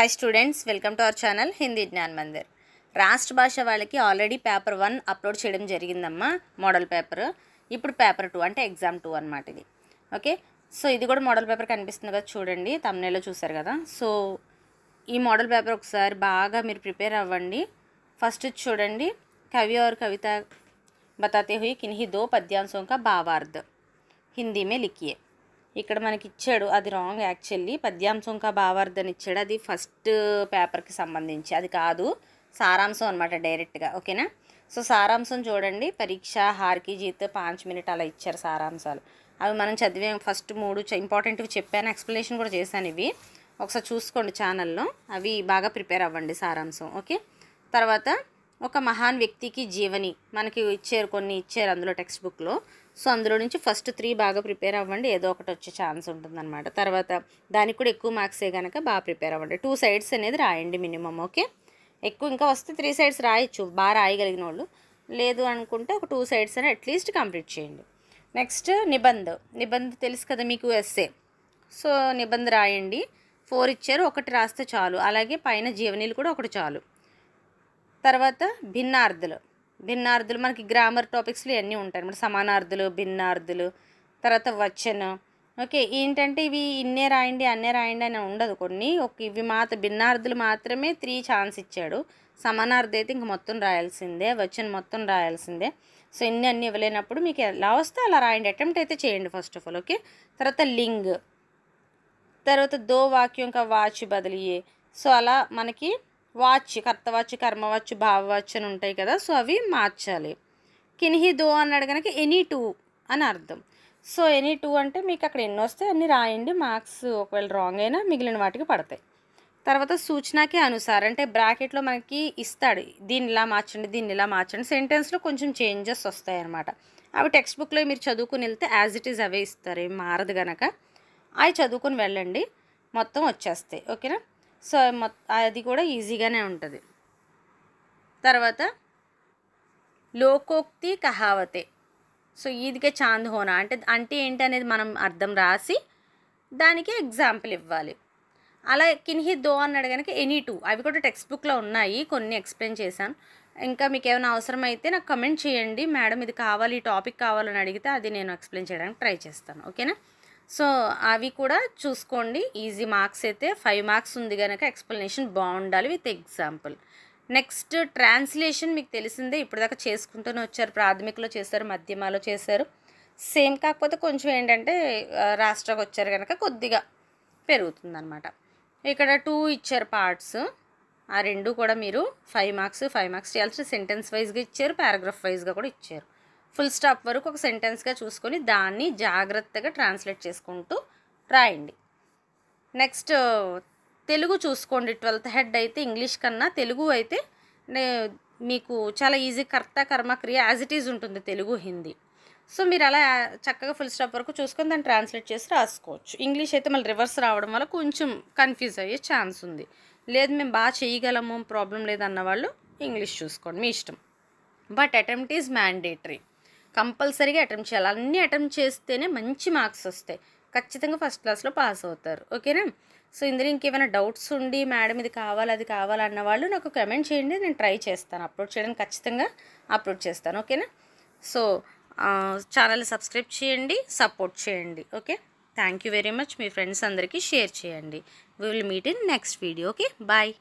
Hi students, welcome to our channel Hindi Gyan Mandir. రాష్ట్ర భాష వాళ్ళకి ఆల్రెడీ పేపర్ 1 అప్లోడ్ చేయడం జరిగిందమ్మా, మోడల్ పేపర్. ఇప్పుడు పేపర్ 2 అంటే ఎగ్జామ్ 2 అనమాట ఇది. ఓకే, సో ఇది కూడా మోడల్ పేపర్ కనిపిస్తుంది కదా, చూడండి thumbnail చూసారు కదా. సో ఈ మోడల్ పేపర్ ఒకసారి బాగా మీరు ప్రిపేర్ అవ్వండి. ఫస్ట్ చూడండి, కవి और कविता बताते हुए किन्हीं दो पद्यांशों का भावार्थ हिंदी में लिखिए. ఇక్కడ మనకి ఇచ్చాడు, అది రాంగ్ యాక్చువల్లీ. పద్యాంశం కా భావార్థం ఇచ్చాడు, అది ఫస్ట్ పేపర్కి సంబంధించి, అది కాదు, సారాంశం అనమాట డైరెక్ట్గా. ఓకేనా? సో సారాంశం చూడండి, పరీక్ష, హార్కి జీత్, 5 మినిట్ అలా ఇచ్చారు సారాంశాలు. అవి మనం చదివే ఫస్ట్ 3 ఇంపార్టెంట్వి చెప్పాను, ఎక్స్ప్లెనేషన్ కూడా చేశాను. ఇవి ఒకసారి చూసుకోండి ఛానల్లో, అవి బాగా ప్రిపేర్ అవ్వండి సారాంశం. ఓకే, తర్వాత ఒక మహాన్ వ్యక్తికి జీవని మనకి ఇచ్చారు, కొన్ని ఇచ్చారు అందులో టెక్స్ట్ బుక్లో. సో అందులో నుంచి ఫస్ట్ 3 బాగా ప్రిపేర్ అవ్వండి, ఏదో ఒకటి వచ్చే ఛాన్స్ ఉంటుందన్నమాట. తర్వాత దానికి కూడా ఎక్కువ మార్క్సే కనుక బాగా ప్రిపేర్ అవ్వండి. 2 సైడ్స్ అనేది రాయండి మినిమం. ఓకే, ఎక్కువ ఇంకా వస్తే 3 సైడ్స్ రాయొచ్చు, బాగా రాయగలిగిన వాళ్ళు. లేదు అనుకుంటే ఒక 2 సైడ్స్ అని అట్లీస్ట్ కంప్లీట్ చేయండి. నెక్స్ట్ నిబంధ తెలుసు కదా మీకు, ఎస్ఏ. సో నిబంధ రాయండి, 4 ఇచ్చారు, 1 రాస్తే చాలు. అలాగే పైన జీవనీలు కూడా 1 చాలు. తర్వాత భిన్నార్థులు మనకి గ్రామర్ టాపిక్స్లో ఇవన్నీ ఉంటాయి అన్నమాట. సమానార్థులు, భిన్నార్థులు, తర్వాత వచన. ఓకే, ఏంటంటే ఇవి ఇన్నే రాయండి అన్నే రాయండి అని ఉండదు. కొన్ని ఇవి భిన్నార్థులు మాత్రమే 3 ఛాన్స్ ఇచ్చాడు. సమానార్థం అయితే ఇంక మొత్తం రాయాల్సిందే, వచన మొత్తం రాయాల్సిందే. సో అన్నీ ఇవ్వలేనప్పుడు మీకు ఎలా వస్తే అలా రాయండి, అటెంప్ట్ అయితే చేయండి ఫస్ట్ ఆఫ్ ఆల్. ఓకే, తర్వాత లింగ్, తర్వాత దో వాక్యం కా వాచ్ బదిలియే. సో అలా మనకి వాచ్, కర్తవాచ్, కర్మవాచ్, భావవాచ్ అని ఉంటాయి కదా, సో అవి మార్చాలి. కిన్హి దో అన్నాడు కనుక ఎనీ 2 అని అర్థం. సో ఎనీ 2 అంటే మీకు అక్కడ ఎన్ని వస్తే అన్ని రాయండి, మార్క్స్ ఒకవేళ రాంగ్ అయినా మిగిలిన వాటికి పడతాయి. తర్వాత సూచనకి అనుసారం అంటే బ్రాకెట్లో మనకి ఇస్తాడు, దీన్ని ఇలా మార్చండి, దీన్ని ఇలా మార్చండి. సెంటెన్స్లో కొంచెం చేంజెస్ వస్తాయి అన్నమాట. అవి టెక్స్ట్ బుక్లో మీరు చదువుకుని వెళ్తే యాజ్ ఇట్ ఈజ్ అవే ఇస్తారు, ఏం మారదు కనుక అవి చదువుకొని వెళ్ళండి, మొత్తం వచ్చేస్తాయి. ఓకేనా? సో అది కూడా ఈజీగానే ఉంటుంది. తర్వాత లోకోక్తి కహావతే. సో ఈదికే చాంద్ హోనా అంటే ఏంటి అనేది మనం అర్థం రాసి దానికి ఎగ్జాంపుల్ ఇవ్వాలి. అలా కిన్హి దో అన్నాడు కనుక ఎనీ 2, అవి కూడా టెక్స్ట్ బుక్లో ఉన్నాయి, కొన్ని ఎక్స్ప్లెయిన్ చేశాను. ఇంకా మీకు ఏమైనా అవసరం అయితే నాకు కమెంట్ చేయండి, మేడం ఇది కావాలి, ఈ టాపిక్ కావాలని అడిగితే అది నేను ఎక్స్ప్లెయిన్ చేయడానికి ట్రై చేస్తాను. ఓకేనా? సో అవి కూడా చూసుకోండి. ఈజీ మార్క్స్ అయితే 5 మార్క్స్ ఉంది కనుక ఎక్స్ప్లెనేషన్ బాగుండాలి విత్ ఎగ్జాంపుల్. నెక్స్ట్ ట్రాన్స్లేషన్ మీకు తెలిసిందే, ఇప్పటిదాకా చేసుకుంటూనే వచ్చారు, ప్రాథమికలో చేశారు, మధ్యమాలో చేశారు. సేమ్ కాకపోతే కొంచెం ఏంటంటే రాష్ట్రానికి వచ్చారు కనుక కొద్దిగా పెరుగుతుందన్నమాట. ఇక్కడ 2 ఇచ్చారు పార్ట్స్, ఆ 2 కూడా మీరు 5 మార్క్స్ చేయాల్సి సెంటెన్స్ వైజ్గా ఇచ్చారు, పారాగ్రాఫ్ వైజ్గా కూడా ఇచ్చారు. ఫుల్ స్టాప్ వరకు ఒక సెంటెన్స్గా చూసుకొని దాన్ని జాగ్రత్తగా ట్రాన్స్లేట్ చేసుకుంటూ రాయండి. నెక్స్ట్ తెలుగు చూసుకోండి. 12th హెడ్ అయితే ఇంగ్లీష్ కన్నా తెలుగు అయితే మీకు చాలా ఈజీ, కర్త కర్మ క్రియ యాజ్ ఇట్ ఈజ్ ఉంటుంది తెలుగు హిందీ. సో మీరు అలా చక్కగా ఫుల్ స్టాప్ వరకు చూసుకొని దాన్ని ట్రాన్స్లేట్ చేసి రాసుకోవచ్చు. ఇంగ్లీష్ అయితే మళ్ళీ రివర్స్ రావడం వల్ల కొంచెం కన్ఫ్యూజ్ అయ్యే ఛాన్స్ ఉంది. లేదు మేము బాగా చేయగలము, ప్రాబ్లం లేదన్న వాళ్ళు ఇంగ్లీష్ చూసుకోండి, మీ ఇష్టం. బట్ అటెంప్ట్ ఈజ్ మ్యాండేటరీ, కంపల్సరీగా అటెంప్ట్ చేయాలి. అన్నీ అటెంప్ట్ చేస్తేనే మంచి మార్క్స్ వస్తాయి, ఖచ్చితంగా ఫస్ట్ క్లాస్లో పాస్ అవుతారు. ఓకేనా? సో ఇందులో ఇంకేమైనా డౌట్స్ ఉండి మేడం ఇది కావాలి అది కావాలన్న వాళ్ళు నాకు కమెంట్ చేయండి, నేను ట్రై చేస్తాను, అప్లోడ్ చేయడానికి ఖచ్చితంగా అప్లోడ్ చేస్తాను. ఓకేనా? సో ఛానల్ సబ్స్క్రైబ్ చేయండి, సపోర్ట్ చేయండి. Okay, thank you very much. మీ ఫ్రెండ్స్ అందరికీ షేర్ చేయండి. We will meet in next video. Okay, bye.